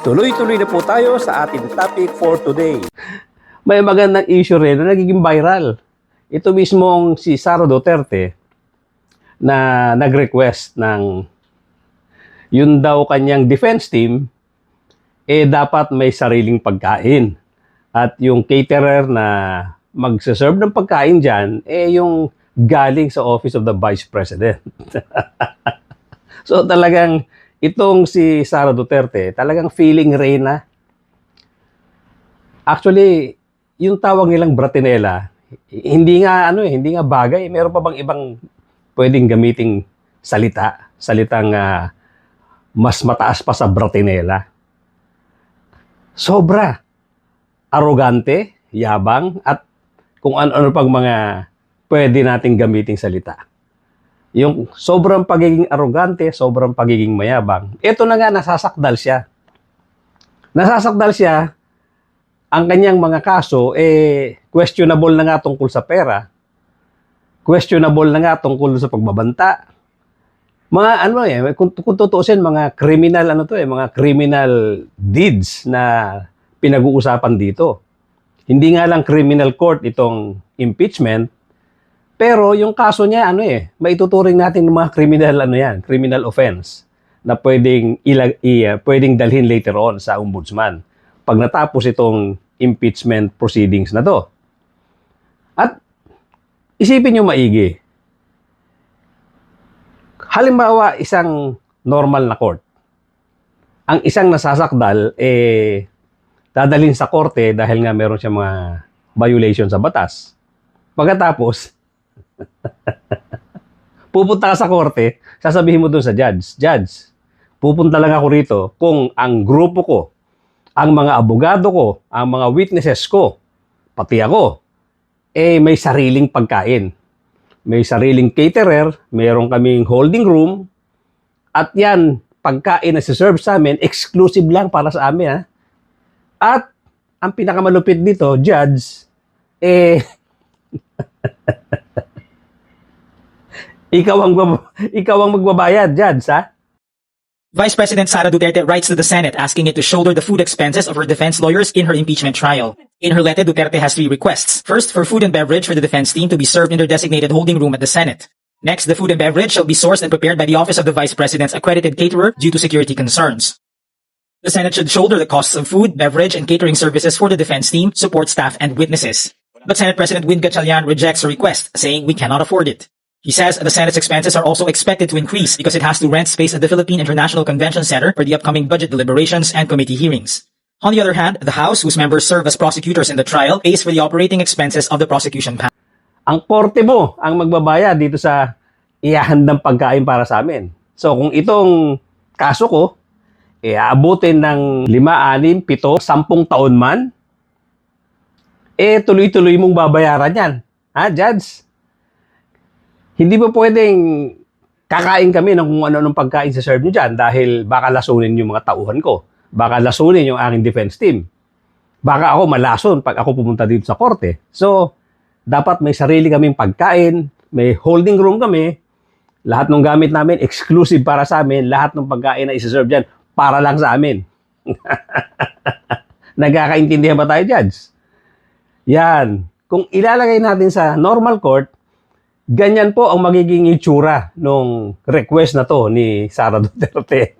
Tuloy-tuloy na po tayo sa ating topic for today. May magandang issue rin na nagiging viral. Ito mismong si Sara Duterte na nag-request ng yun daw kanyang defense team dapat may sariling pagkain. At yung caterer na magsaserve ng pagkain dyan, yung galing sa Office of the Vice President. So talagang itong si Sara Duterte, talagang feeling reyna. Actually, yung tawag nilang bratinela, hindi nga bagay. Meron pa bang ibang pwedeng gamiting salitang mas mataas pa sa bratinela? Sobra arrogante, yabang, at kung ano-ano pang mga pwede nating gamiting salita. Yung sobrang pagiging arrogante, sobrang pagiging mayabang. Ito na nga, nasasakdal siya. Nasasakdal siya, ang kanyang mga kaso, questionable na nga tungkol sa pera, questionable na nga tungkol sa pagbabanta. Mga kung tutuusin, mga criminal mga criminal deeds na pinag-uusapan dito. Hindi nga lang criminal court itong impeachment, pero yung kaso niya maituturing natin ng mga criminal offense na pwedeng dalhin later on sa ombudsman pag natapos itong impeachment proceedings na to. At isipin niyo maigi. Halimbawa, isang normal na court. Ang isang nasasakdal dadalhin sa korte dahil nga meron siya mga violation sa batas. Pagkatapos, pupunta ka sa korte, sasabihin mo doon sa judge, pupunta lang ako rito kung ang grupo ko, ang mga abogado ko, ang mga witnesses ko, pati ako, may sariling pagkain. May sariling caterer, mayroon kaming holding room, at yan, pagkain na siserve sa amin, exclusive lang para sa amin, At ang pinakamalupit dito, judge, ikaw ang magbabayad, judge, ha? Vice President Sara Duterte writes to the Senate asking it to shoulder the food expenses of her defense lawyers in her impeachment trial. In her letter, Duterte has 3 requests. First, for food and beverage for the defense team to be served in their designated holding room at the Senate. Next, the food and beverage shall be sourced and prepared by the Office of the Vice President's accredited caterer due to security concerns. The Senate should shoulder the costs of food, beverage, and catering services for the defense team, support staff, and witnesses. But Senate President Win Gatchalian rejects the request, saying we cannot afford it. He says the Senate's expenses are also expected to increase because it has to rent space at the Philippine International Convention Center for the upcoming budget deliberations and committee hearings. On the other hand, the House, whose members serve as prosecutors in the trial, pays for the operating expenses of the prosecution panel. Ang korte mo ang magbabayad dito sa ihahandang pagkain para sa amin. So kung itong kaso ko, aabutin ng 5, 6, 7, 10 taon man, tuloy-tuloy mong babayaran yan. Ha, Judge? Hindi ba pwedeng kakain kami ng kung ano-anong pagkain sa serve nyo dyan dahil baka lasunin yung mga tauhan ko. Baka lasunin yung aking defense team. Baka ako malason pag ako pumunta dito sa korte. So, dapat may sarili kaming pagkain, may holding room kami, lahat ng gamit namin exclusive para sa amin, lahat ng pagkain na isa-serve dyan para lang sa amin. Nagkakaintindihan ba tayo, Judge? Yan. Kung ilalagay natin sa normal court, ganyan po ang magiging itsura nung request na to ni Sara Duterte.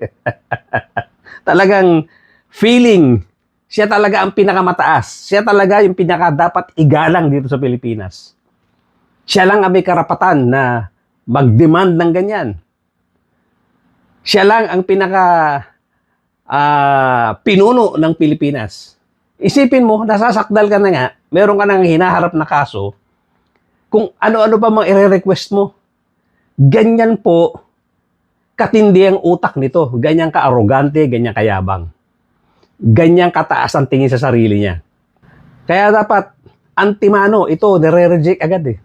Talagang feeling, siya talaga ang pinakamataas. Siya talaga yung pinaka dapat igalang dito sa Pilipinas. Siya lang ang may karapatan na mag-demand ng ganyan. Siya lang ang pinaka pinuno ng Pilipinas. Isipin mo, nasasakdal ka na nga, meron ka nang hinaharap na kaso, kung ano-ano pa mang i-request mo. Ganyan po katindi ang utak nito. Ganyan ka-arrogante, ganyan kayabang. Ganyan kataas ang tingin sa sarili niya. Kaya dapat, antimano, ito, nire-reject agad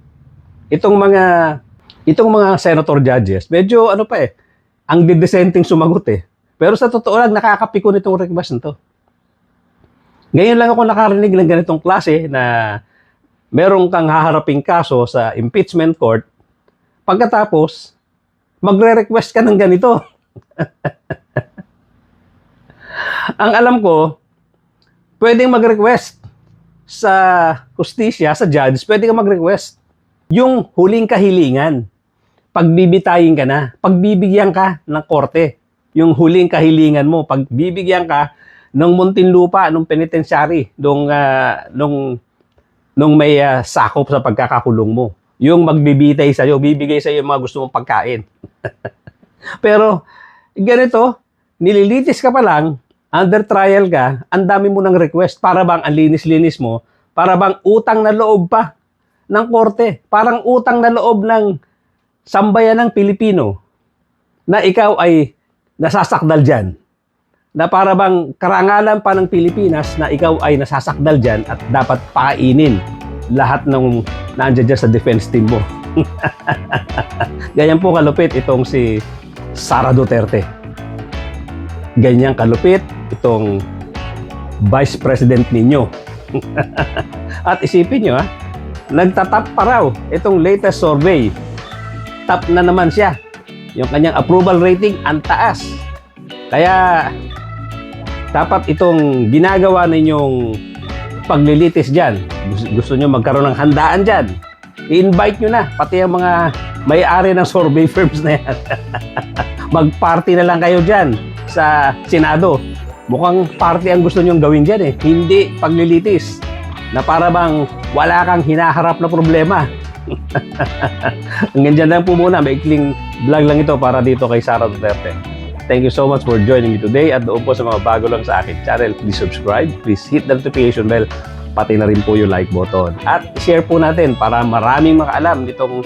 Itong mga senator judges, medyo ang didesenting sumagot Pero sa totoo lang, nakakapikon itong request nito. Ngayon lang ako nakarinig ng ganitong klase na merong kang haharaping kaso sa impeachment court, pagkatapos, magre-request ka ng ganito. Ang alam ko, pwedeng mag-request sa justisya, sa judge, pwede ka mag-request. Yung huling kahilingan, pagbibitayin ka na, pagbibigyan ka ng korte. Yung huling kahilingan mo, pagbibigyan ka ng Muntinlupa, nung penitentiary, nung may sakop sa pagkakakulong mo. Yung magbibitay sa'yo, bibigay sa'yo yung mga gusto mong pagkain. Pero, ganito, nililitis ka pa lang, under trial ka, ang dami mo ng request, para bang ang linis-linis mo, para bang utang na loob pa ng korte, parang utang na loob ng sambayan ng Pilipino, na ikaw ay nasasakdal dyan. Na para bang karangalan pa ng Pilipinas na ikaw ay nasasakdal dyan at dapat pakainin lahat ng nandiyan dyan sa defense team mo. Ganyan po kalupit itong si Sara Duterte. Ganyan kalupit itong Vice President ninyo. At isipin nyo, nagtatap pa raw itong latest survey. Top na naman siya. Yung kanyang approval rating, ang taas. Kaya, dapat itong ginagawa ninyong paglilitis dyan, gusto nyo magkaroon ng handaan dyan, i-invite nyo na, pati ang mga may-ari ng survey firms na yan. Mag-party na lang kayo dyan sa Senado. Mukhang party ang gusto nyong gawin dyan hindi paglilitis. Na para bang wala kang hinaharap na problema. Hanggang dyan lang po muna, maikling vlog lang ito para dito kay Sara Duterte. Thank you so much for joining me today. At doon po sa mga bago lang sa akin channel, please subscribe, please hit the notification bell, pati na rin po yung like button. At share po natin para maraming makaalam nitong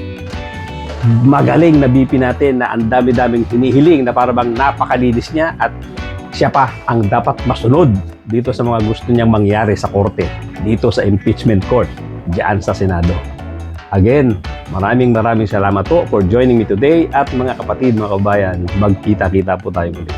magaling na BP natin na ang dami-daming hinihiling na para bang napakalinis niya at siya pa ang dapat masunod dito sa mga gusto niyang mangyari sa korte, dito sa impeachment court, diyan sa Senado. Again, maraming salamat po for joining me today at mga kapatid, mga kabayan, magkita-kita po tayo muli.